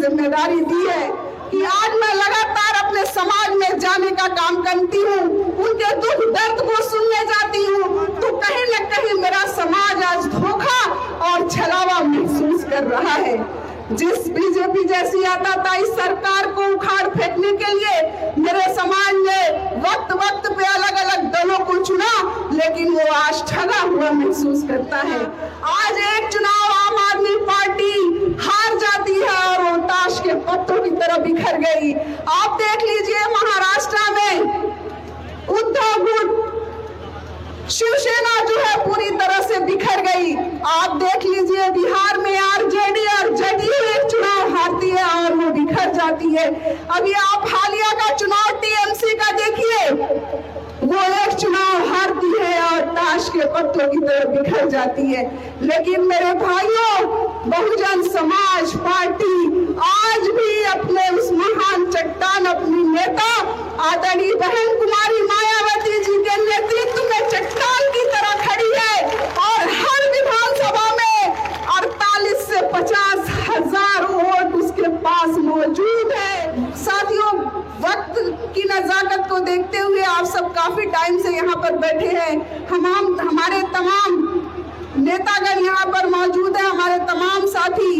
जिम्मेदारी दी है कि आज मैं लगातार अपने समाज में जाने का काम करती हूँ, उनके दुख दर्द को सुनने जाती हूँ, तो कहीं न कहीं मेरा समाज आज धोखा और छलावा महसूस कर रहा है। जिस बीजेपी जैसी आताताई सरकार को उखाड़ फेंकने के लिए मेरे समाज ने वक्त वक्त पे अलग अलग दलों को चुना, लेकिन वो आज ठगा हुआ महसूस करता है। आज एक चुनाव आम आदमी पार्टी हार जाती है और वो ताश के पत्तों की तरह बिखर गई। आप देख लीजिए महाराष्ट्र में उद्धव गुट शिवसेना जो है पूरी तरह से बिखर गई। आप देख लीजिए बिहार में आरजेडी और जदयू एक चुनाव हारती है और वो बिखर जाती है। अभी आप हालिया का चुनाव टीएमसी का देखिए, वो एक चुनाव हारती है और ताश के पत्तों की तरह बिखर जाती है। लेकिन मेरे भाइयों, बहुजन समाज पार्टी आज भी अपने उस महान चट्टान, अपनी नेता आदरणीय बहन कुमारी मायावती जी के नेतृत्व में चट्टान की तरह खड़ी है और हर विधानसभा में 48 से 50 हजार वोट उसके पास मौजूद है। साथियों, वक्त की नजाकत को देखते हुए आप सब काफी टाइम से यहाँ पर बैठे हैं। हमारे तमाम नेतागण यहाँ पर मौजूद है, हमारे तमाम साथी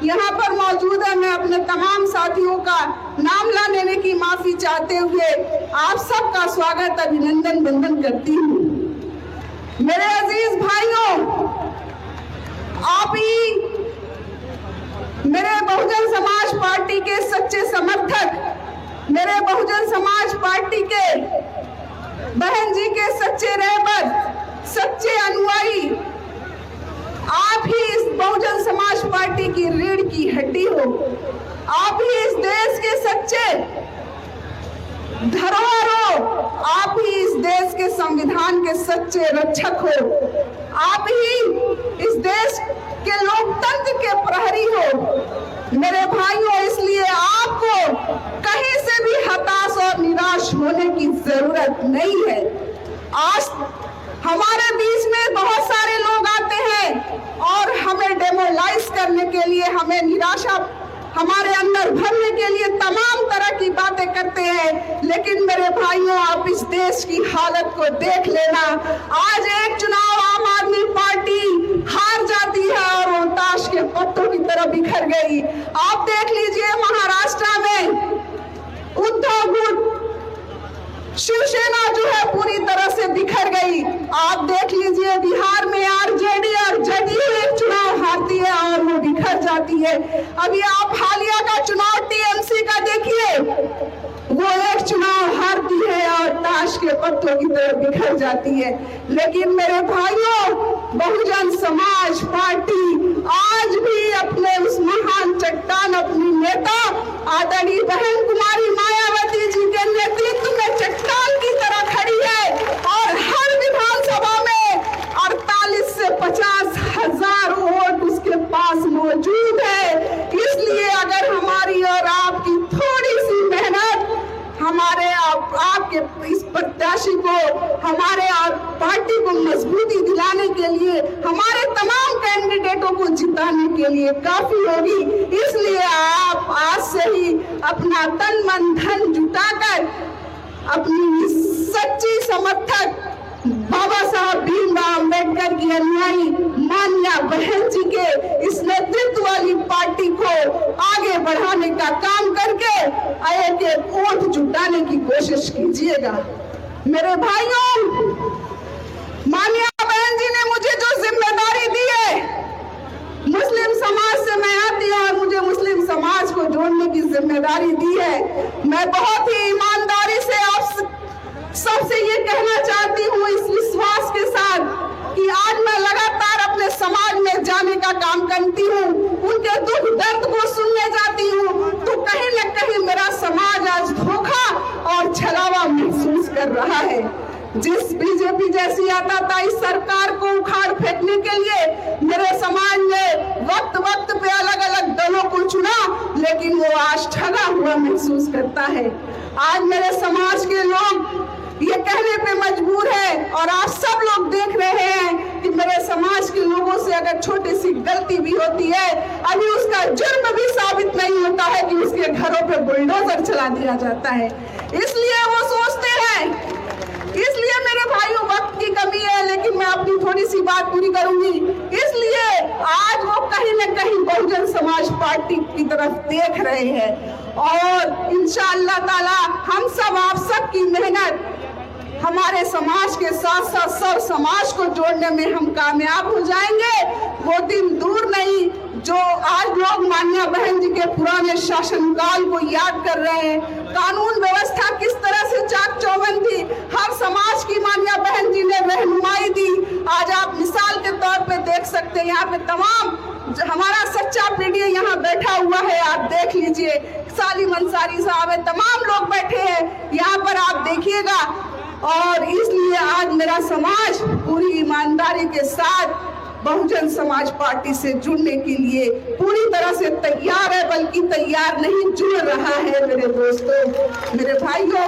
यहाँ पर मौजूद है। मैं अपने तमाम साथियों का नाम लेने की माफी चाहते हुए आप सबका स्वागत, अभिनंदन, वंदन करती हूँ। मेरे अजीज भाइयों, आप ही मेरे बहुजन समाज पार्टी के सच्चे समर्थक, मेरे बहुजन समाज पार्टी के बहन जी के सच्चे रहबर, सच्चे अनुयायी, आप ही इस बहुजन समाज पार्टी की रीढ़ की हड्डी हो। आप ही इस देश के सच्चे धरोहर हो। आप ही इस देश के संविधान के सच्चे रक्षक हो। आप ही इस देश के लोकतंत्र के प्रहरी हो। मेरे भाइयों, इसलिए आपको कहीं से भी हताश और निराश होने की जरूरत नहीं है। आज हमारे बीच में बहुत सारे लोग आते हैं और हमें डेमोलाइज करने के लिए, हमें निराशा हमारे अंदर भरने के लिए तमाम तरह की बातें करते हैं। लेकिन मेरे भाइयों, आप इस देश की हालत को देख लेना। आज एक चुनाव आम आदमी पार्टी हार जाती है और वो ताश के पत्तों की तरह बिखर गई। आप देख लीजिए महाराष्ट्र में उद्धव गुट शिवसेना जो है पूरी तरह से बिखर गई। आप देख लीजिए बिहार में आरजेडी और जदयू एक चुनाव हारती है और वो बिखर जाती है। अभी आप हालिया का चुनाव टीएमसी का देखिए, वो एक चुनाव हारती है और ताश के पत्तों की तरह बिखर जाती है। लेकिन मेरे भाइयों, बहुजन समाज पार्टी आज भी अपने उस महान चट्टान, अपनी नेता आदरणीय बहन कुमारी मायावती जी के नेतृत्व में चट्टान की तरह खड़ी है और हर विधानसभा में 48 से 50 हजार वोट उसके पास मौजूद है। इसलिए अगर हमारी और आपकी थोड़ी सी मेहनत हमारे आपके इस प्रत्याशी को, हमारे पार्टी को मजबूती दिलाने के लिए, हमारे तमाम कैंडिडेटों को जिताने के लिए काफी होगी। इसलिए आप आज से ही अपना तन मन धन जुटाकर अपनी सच्ची समर्थक बाबा साहब भीमराव अम्बेडकर की अनुयायी मान्या बहन जी के इस नेतृत्व वाली पार्टी को आगे बढ़ाने का काम करके एक वोट जुटाने की कोशिश कीजिएगा। मेरे भाइयों, मान्या बहन जी ने मुझे जो जिम्मेदारी दी है, मुस्लिम समाज से मैं आती हूँ और मुझे मुस्लिम समाज को जोड़ने की जिम्मेदारी दी है। मैं बहुत ही ईमानदारी से आप सबसे ये कहना चाहती हूँ इस विश्वास के साथ कि आज मैं लगातार अपने समाज में जाने का काम करती हूँ, उनके दुख दर्द को सुनने जाती हूँ, तो कहीं न कहीं मेरा समाज आज धोखा और छलावा महसूस कर रहा है। जिस बीजेपी जैसी आताताई सरकार को उखाड़ फेंकने के लिए मेरे समाज ने वक्त वक्त पे अलग अलग दलों को चुना, लेकिन वो आज ठगा हुआ महसूस करता है। आज मेरे समाज के लोग ये कहने पे मजबूर है। और आप सब लोग देख रहे हैं कि मेरे समाज के लोगों से अगर छोटी सी गलती भी होती है, अभी उसका जुर्म भी साबित नहीं होता है कि उसके घरों पे बुलडोजर चला दिया जाता है। इसलिए वो सोचते हैं, इसलिए मेरे भाइयों वक्त की कमी है, लेकिन मैं अपनी थोड़ी सी बात पूरी करूंगी। इसलिए आज वो कहीं न कहीं बहुजन समाज पार्टी की तरफ देख रहे हैं और इंशाअल्लाह ताला हम सब, आप सब की मेहनत हमारे समाज के साथ साथ सब समाज को जोड़ने में हम कामयाब हो जाएंगे। वो दिन दूर नहीं जो आज लोग मान्या बहन जी के पुराने शासनकाल को याद कर रहे हैं। कानून व्यवस्था किस तरह से चाक चौबंद थी, हर समाज की मान्या बहन जी ने रहनुमाई दी। आज आप मिसाल के तौर पे देख सकते हैं, यहाँ पे तमाम हमारा सच्चा पीढ़ी यहाँ बैठा हुआ है, आप देख लीजिए, सालिम अंसारी साहब है, तमाम लोग बैठे हैं यहाँ पर, आप देखिएगा। और इसलिए आज मेरा समाज पूरी ईमानदारी के साथ बहुजन समाज पार्टी से जुड़ने के लिए पूरी तरह से तैयार है, बल्कि तैयार नहीं, जुड़ रहा है। मेरे दोस्तों, मेरे भाइयों,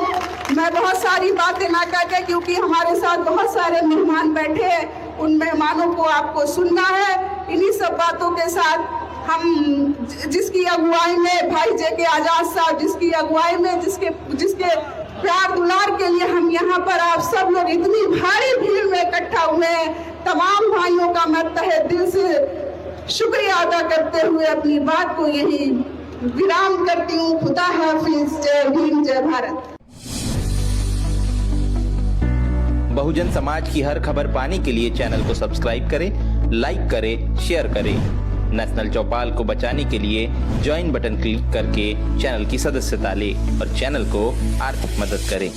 मैं बहुत सारी बातें ना करके, क्योंकि हमारे साथ बहुत सारे मेहमान बैठे हैं, उन मेहमानों को आपको सुनना है। इन्हीं सब बातों के साथ हम जिसकी अगुवाई में भाई जेके आजाद साहब, जिसकी अगुवाई में जिसके प्यार दुलार के लिए हम यहाँ पर आप सब लोग इतनी भारी भीड़ में इकट्ठा हुए हैं, तमाम भाइयों का मैं तहे दिल से शुक्रिया अदा करते हुए अपनी बात को यही विराम करती हूँ। खुदा हाफिज, जय भीम, जय भारत। बहुजन समाज की हर खबर पाने के लिए चैनल को सब्सक्राइब करें, लाइक करें, शेयर करें। नेशनल चौपाल को बचाने के लिए ज्वाइन बटन क्लिक करके चैनल की सदस्यता लें और चैनल को आर्थिक मदद करें।